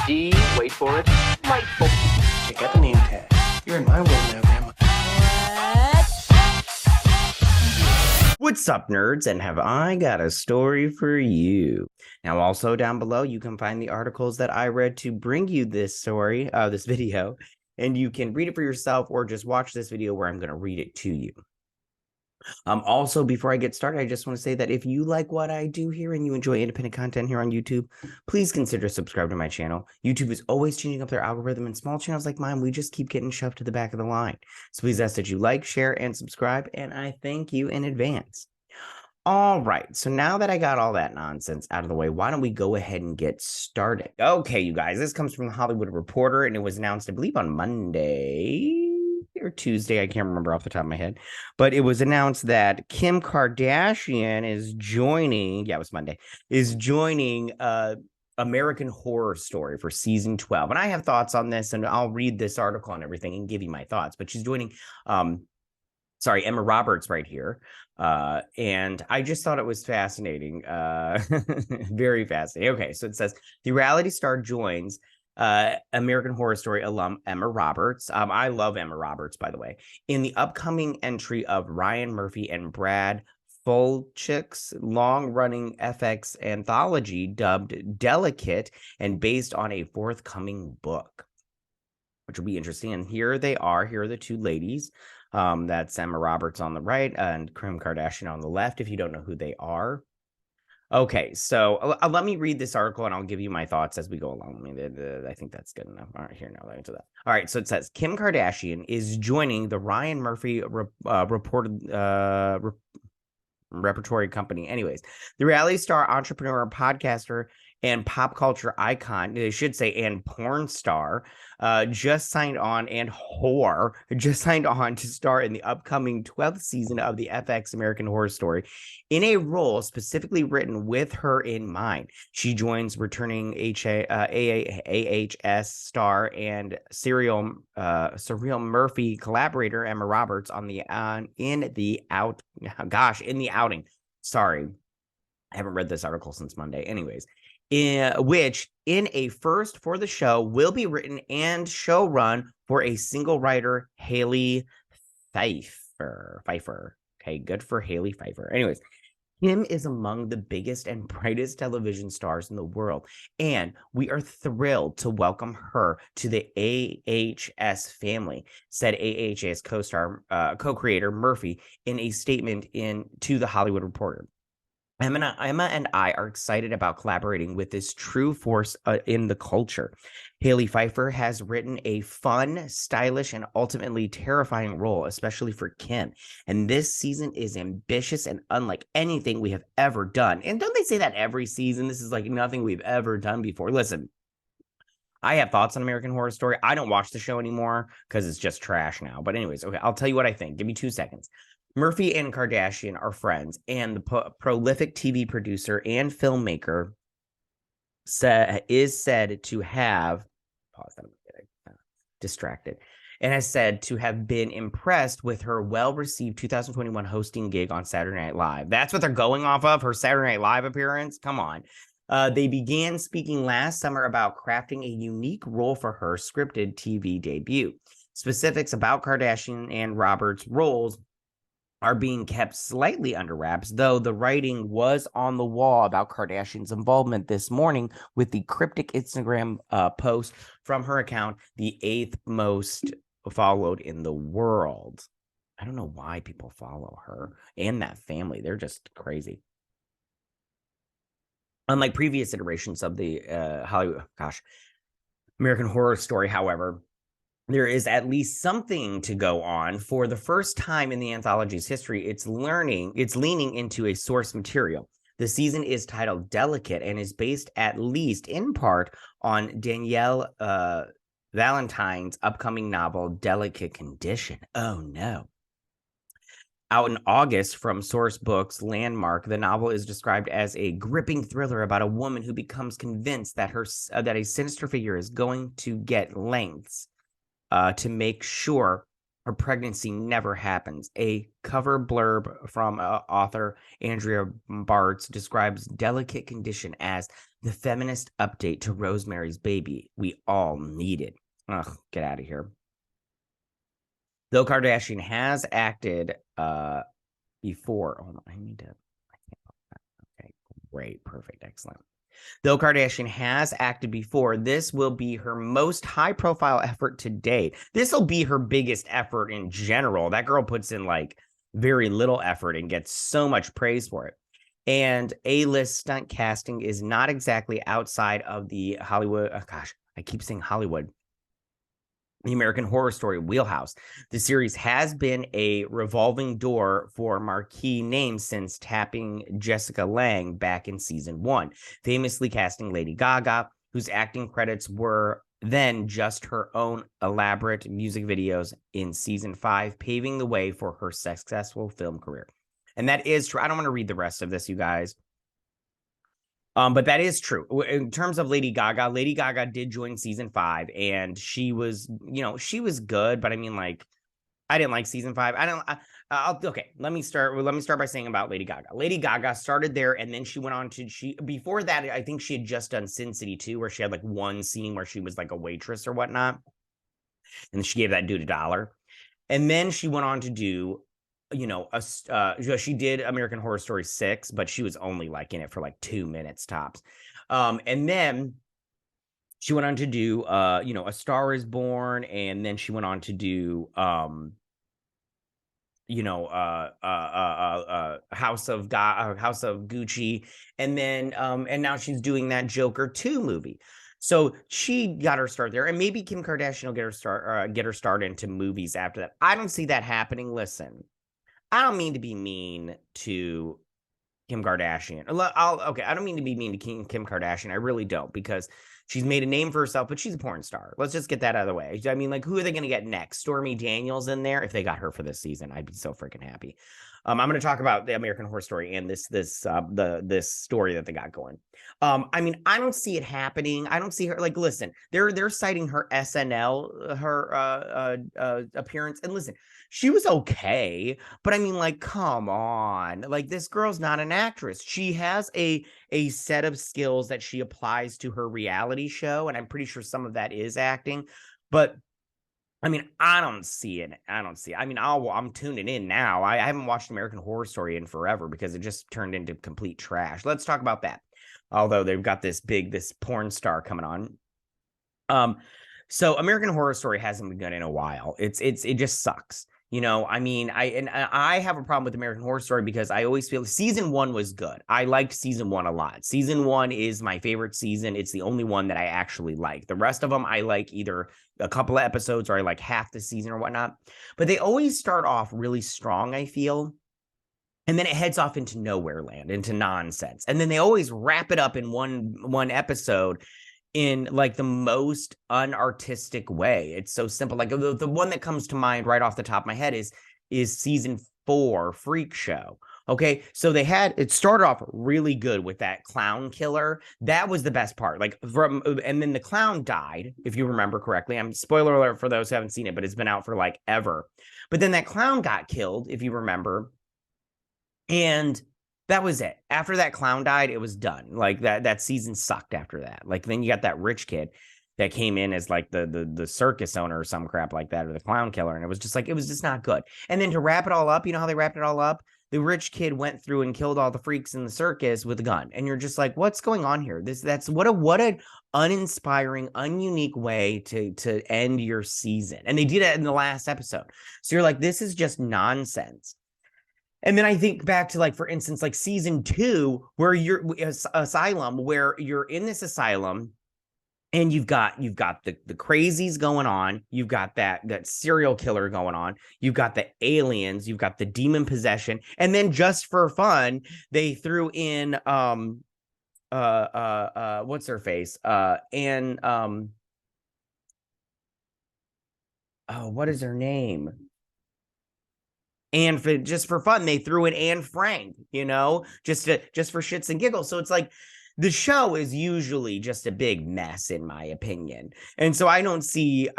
D, wait for it, delightful. Check out the name tag. You're in my world now, Grandma. What's up, nerds? And have I got a story for you? Now, also down below, you can find the articles that I read to bring you this story, this video, and you can read it for yourself or just watch this video where I'm going to read it to you. Also, before I get started, I just want to say that if you like what I do here and you enjoy independent content here on YouTube, please consider subscribing to my channel. YouTube is always changing up their algorithm, and small channels like mine, we just keep getting shoved to the back of the line. So please ask that you like, share, and subscribe, and I thank you in advance. All right, so now that I got all that nonsense out of the way, why don't we go ahead and get started? Okay, you guys, this comes from the Hollywood Reporter, and it was announced, I believe, on Monday or Tuesday. I can't remember off the top of my head, but it was announced that Kim Kardashian is joining, it was Monday, is joining American Horror Story for season 12. And I have thoughts on this, and I'll read this article and everything and give you my thoughts, but she's joining, Emma Roberts right here. And I just thought it was fascinating. Very fascinating. Okay, so it says the reality star joins American Horror Story alum Emma Roberts. I love Emma Roberts, by the way, in the upcoming entry of Ryan Murphy and Brad Fulchik's long-running FX anthology dubbed Delicate and based on a forthcoming book, which will be interesting. And here they are. Here are the two ladies. That's Emma Roberts on the right and Kim Kardashian on the left, if you don't know who they are. Okay, so let me read this article and I'll give you my thoughts as we go along. I think that's good enough. All right, here now, into that. All right, so it says Kim Kardashian is joining the Ryan Murphy repertory company. Anyways, the reality star, entrepreneur, podcaster, and pop culture icon, they should say, and porn star, just signed on to star in the upcoming 12th season of the FX American Horror Story in a role specifically written with her in mind. She joins returning AHS star and serial Murphy collaborator Emma Roberts in the outing. Sorry, I haven't read this article since Monday. Anyways, which in a first for the show will be written and show run for a single writer, Haley Pfeiffer. Okay, good for Haley Pfeiffer. Anyways, Kim is among the biggest and brightest television stars in the world, and we are thrilled to welcome her to the AHS family, said AHS co-creator Murphy in a statement to the Hollywood Reporter. Emma and I are excited about collaborating with this true force in the culture. Haley Pfeiffer has written a fun, stylish, and ultimately terrifying role, especially for Kim. And this season is ambitious and unlike anything we have ever done. And don't they say that every season? This is like nothing we've ever done before. Listen, I have thoughts on American Horror Story. I don't watch the show anymore because it's just trash now. But anyways, okay, I'll tell you what I think. Give me 2 seconds. Murphy and Kardashian are friends, and the prolific TV producer and filmmaker is said to have distracted and has said to have been impressed with her well-received 2021 hosting gig on Saturday Night Live. That's what they're going off of, her Saturday Night Live appearance. Come on. They began speaking last summer about crafting a unique role for her scripted TV debut. Specifics about Kardashian and Roberts' roles are being kept slightly under wraps, though the writing was on the wall about Kardashian's involvement this morning with the cryptic Instagram post from her account, the 8th most followed in the world. I don't know why people follow her and that family. They're just crazy. Unlike previous iterations of the American Horror Story, however, there is at least something to go on. For the first time in the anthology's history, it's leaning into a source material. The season is titled Delicate and is based at least in part on Danielle Valentine's upcoming novel, Delicate Condition. Oh no. Out in August from Source Books Landmark, the novel is described as a gripping thriller about a woman who becomes convinced that a sinister figure is going to get lengths to make sure Her pregnancy never happens. A cover blurb from author Andrea Bartz describes delicate condition as the feminist update to Rosemary's Baby we all needed. Ugh, get out of here. Though Kardashian has acted before. Hold on, I need to. Okay, great, perfect, excellent. Though Kardashian has acted before, this will be her most high-profile effort to date. This will be her biggest effort in general. That girl puts in like very little effort and gets so much praise for it. And A-list stunt casting is not exactly outside of the Hollywood. Oh, gosh, I keep saying Hollywood. The American Horror Story wheelhouse. The series has been a revolving door for marquee names since tapping Jessica Lange back in season 1, famously casting Lady Gaga, whose acting credits were then just her own elaborate music videos in season 5, paving the way for her successful film career. And that is true. I don't want to read the rest of this, you guys. But that is true. In terms of Lady Gaga did join season 5, and she was, she was good, but I mean, like, I didn't like season 5. Okay, let me start by saying about Lady Gaga. Lady Gaga started there, and then she went on to, before that, I think she had just done Sin City 2, where she had like one scene where she was like a waitress or whatnot, and she gave that dude $1. And then she went on to do, she did American Horror Story 6, but she was only like in it for like 2 minutes tops. And then she went on to do, A Star Is Born, and then she went on to do, House of House of Gucci, and then, and now she's doing that Joker 2 movie. So she got her start there, and maybe Kim Kardashian will get her start into movies after that. I don't see that happening. Listen, I don't mean to be mean to Kim Kardashian. I don't mean to be mean to Kim Kardashian. I really don't, because she's made a name for herself, but she's a porn star. Let's just get that out of the way. I mean, like, who are they going to get next? Stormy Daniels in there? If they got her for this season, I'd be so freaking happy. I'm going to talk about the American Horror Story and this story that they got going. I mean, I don't see it happening. I don't see her, like, listen, they're citing her SNL, her appearance, and listen, she was okay, but I mean, like, come on, like, this girl's not an actress. She has a set of skills that she applies to her reality show, and I'm pretty sure some of that is acting, but I mean, I don't see it. I mean, I'm tuning in now. I haven't watched American Horror Story in forever because it just turned into complete trash. Let's talk about that. Although they've got this porn star coming on. So American Horror Story hasn't been good in a while. It just sucks. I mean, I have a problem with American Horror Story because I always feel season 1 was good. I liked season 1 a lot. Season 1 is my favorite season. It's the only one that I actually like. The rest of them, I like either a couple of episodes or I like half the season or whatnot. But they always start off really strong, I feel. And then it heads off into nowhere land, into nonsense. And then they always wrap it up in one episode in like the most unartistic way. It's so simple. Like the one that comes to mind right off the top of my head is season 4 Freak Show. Okay, so it started off really good with that clown killer. That was the best part. And then the clown died, if you remember correctly. I'm spoiler alert for those who haven't seen it, but it's been out for like ever. But then that clown got killed, if you remember. And that was it. After that clown died, it was done. Like that season sucked after that. Like then you got that rich kid that came in as like the circus owner or some crap like that, or the clown killer, and it was just not good. And then to wrap it all up, you know how they wrapped it all up? The rich kid went through and killed all the freaks in the circus with a gun, and you're just like, what's going on here? That's what a uninspiring, ununique way to end your season. And they did it in the last episode, so you're like, this is just nonsense. And then I think back to, like, for instance, like season 2, where you're asylum, where you're in this asylum and you've got the crazies going on. You've got that serial killer going on. You've got the aliens. You've got the demon possession. And then just for fun, they threw in, what's her face? And, what is her name? And just for fun, they threw in Anne Frank, just for shits and giggles. So it's like, the show is usually just a big mess, in my opinion. And so I don't see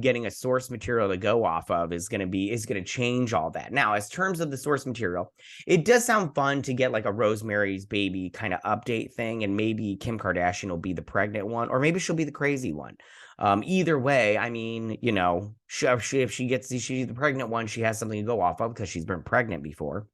getting a source material to go off of is going to change all that. Now, as terms of the source material, it does sound fun to get like a Rosemary's Baby kind of update thing, and maybe Kim Kardashian will be the pregnant one, or maybe she'll be the crazy one. Either way, I mean, you know, if she's the pregnant one, she has something to go off of because she's been pregnant before.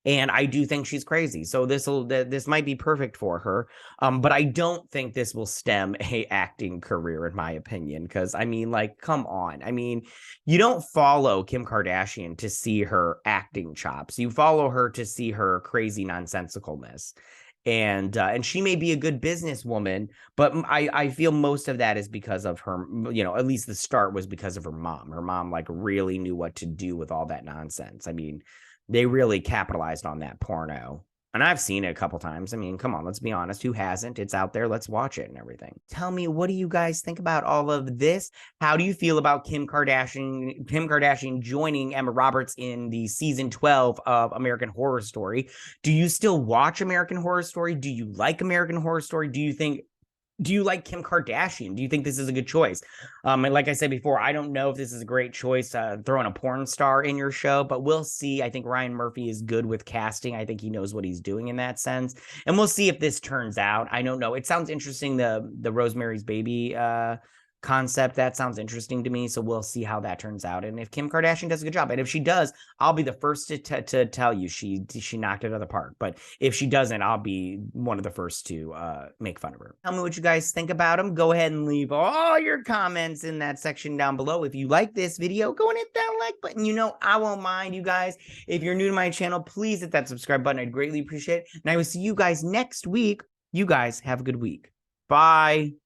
And I do think she's crazy. So this might be perfect for her. But I don't think this will stem a acting career, in my opinion. Because I mean, like, come on. I mean, you don't follow Kim Kardashian to see her acting chops. You follow her to see her crazy nonsensicalness. And she may be a good businesswoman, but I feel most of that is because of her, you know, at least the start was because of her mom. Her mom like really knew what to do with all that nonsense. I mean, they really capitalized on that porno. And I've seen it a couple times. I mean, come on, let's be honest. Who hasn't? It's out there. Let's watch it and everything. Tell me, what do you guys think about all of this? How do you feel about Kim Kardashian joining Emma Roberts in the season 12 of American Horror Story? Do you still watch American Horror Story? Do you like American Horror Story? Do you like Kim Kardashian? Do you think this is a good choice? And like I said before, I don't know if this is a great choice, throwing a porn star in your show, but we'll see. I think Ryan Murphy is good with casting. I think he knows what he's doing in that sense. And we'll see if this turns out. I don't know. It sounds interesting, the Rosemary's Baby concept. That sounds interesting to me. So we'll see how that turns out. And if Kim Kardashian does a good job, and if she does, I'll be the first to tell you she knocked it out of the park. But if she doesn't, I'll be one of the first to make fun of her. Tell me what you guys think about them. Go ahead and leave all your comments in that section down below. If you like this video, go and hit that like button. You know I won't mind, you guys. If you're new to my channel, please hit that subscribe button. I'd greatly appreciate it. And I will see you guys next week. You guys have a good week. Bye.